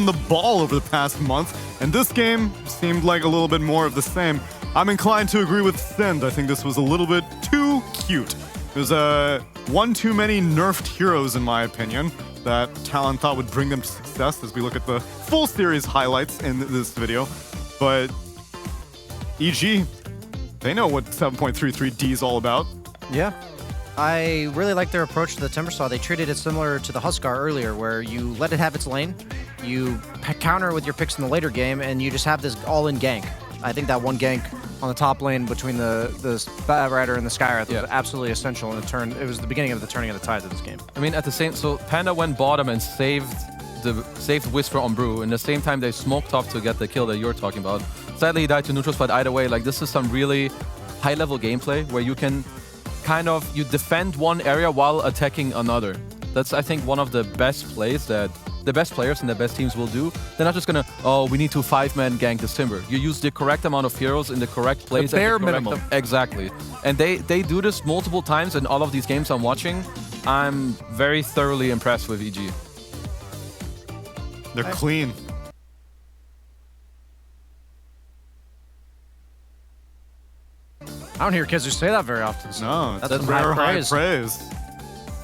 the ball over the past month, and this game seemed like a little bit more of the same. I'm inclined to agree with Sind. I think this was a little bit too cute. There's one too many nerfed heroes, in my opinion, that Talon thought would bring them to success as we look at the full series highlights in this video. But EG, they know what 7.33D is all about. Yeah. I really like their approach to the Timbersaw. They treated it similar to the Huskar earlier, where you let it have its lane, you counter with your picks in the later game, and you just have this all-in gank. I think that one gank on the top lane between the Rider and the Skywrath was absolutely essential in the turn. It was the beginning of the turning of the tides of this game. I mean, at the same, so Panda went bottom and saved Wisper on Brew. In the same time, they smoked off to get the kill that you're talking about. Sadly, he died to neutrals, but either way, like this is some really high-level gameplay where you can kind of you defend one area while attacking another. That's, I think, one of the best plays that the best players and the best teams will do. They're not just gonna, oh, we need to 5-man gank this Timber. You use the correct amount of heroes in the correct place. The bare minimum. Exactly. And they do this multiple times in all of these games I'm watching. I'm very thoroughly impressed with EG. They're clean. I don't hear kids who say that very often. So No, that's some rare high high praise.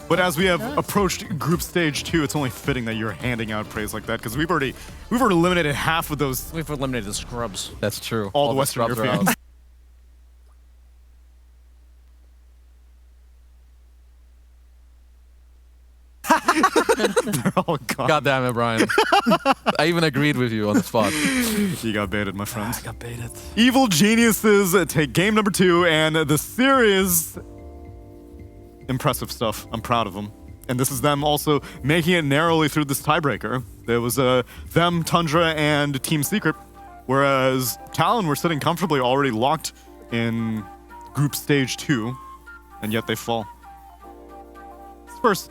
But as we have approached group stage 2, it's only fitting that you're handing out praise like that, because we've already eliminated half of those. We've eliminated the scrubs. That's true. All the Western scrubs are Europeans. out. They're all gone. God damn it, Brian. I even agreed with you on the spot. You got baited, my friend. I got baited. Evil Geniuses take game number 2, and the series. Impressive stuff. I'm proud of them. And this is them also making it narrowly through this tiebreaker. There was them, Tundra, and Team Secret, whereas Talon were sitting comfortably already locked in group stage 2, and yet they fall. It's first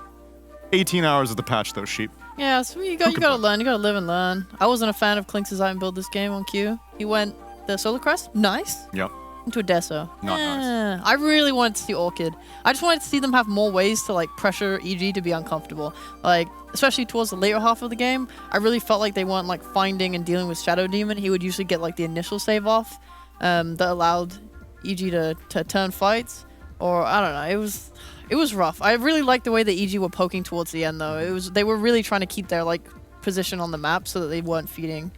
18 hours of the patch, though, Sheep. Yeah, so you gotta learn. You gotta live and learn. I wasn't a fan of Klink's design build this game on Q. He went the Solar Crest, nice. Yep. Into a Deso. Not nice. I really wanted to see Orchid. I just wanted to see them have more ways to like pressure EG to be uncomfortable. Like, especially towards the later half of the game, I really felt like they weren't like finding and dealing with Shadow Demon. He would usually get like the initial save off that allowed EG to turn fights. Or I don't know, it was rough. I really liked the way that EG were poking towards the end though. They were really trying to keep their like position on the map so that they weren't feeding.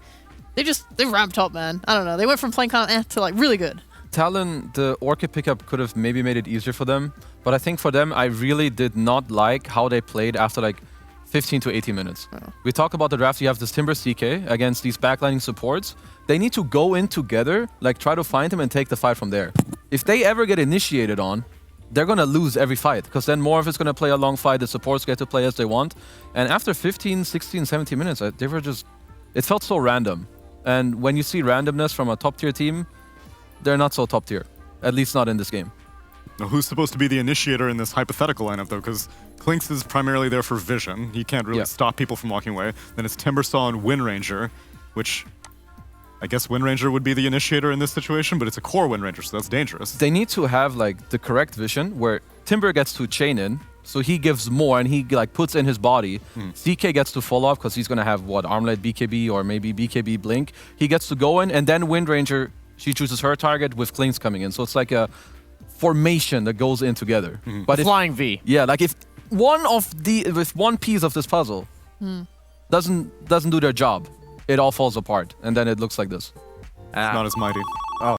They ramped up, man. I don't know. They went from playing kind of to like really good. Talon, the Orchid pickup could have maybe made it easier for them, but I think for them, I really did not like how they played after like 15 to 18 minutes. Oh. We talk about the draft, you have this Timber CK against these backlining supports. They need to go in together, like try to find him and take the fight from there. If they ever get initiated on, they're gonna lose every fight, because then more of it's gonna play a long fight, the supports get to play as they want. And after 15, 16, 17 minutes, they were just, it felt so random. And when you see randomness from a top tier team, they're not so top tier, at least not in this game. Now, who's supposed to be the initiator in this hypothetical lineup, though? Because Klinks is primarily there for vision. He can't really stop people from walking away. Then it's Timbersaw and Wind Ranger, which I guess Wind Ranger would be the initiator in this situation, but it's a core Wind Ranger, so that's dangerous. They need to have like the correct vision where Timber gets to chain in, so he gives more and he like puts in his body. CK gets to fall off because he's gonna have what, Armlet BKB or maybe BKB Blink. He gets to go in, and then Wind Ranger, she chooses her target with Klinks coming in. So it's like a formation that goes in together. But flying V. Yeah, like if with one piece of this puzzle doesn't do their job, it all falls apart, and then it looks like this. It's not as mighty.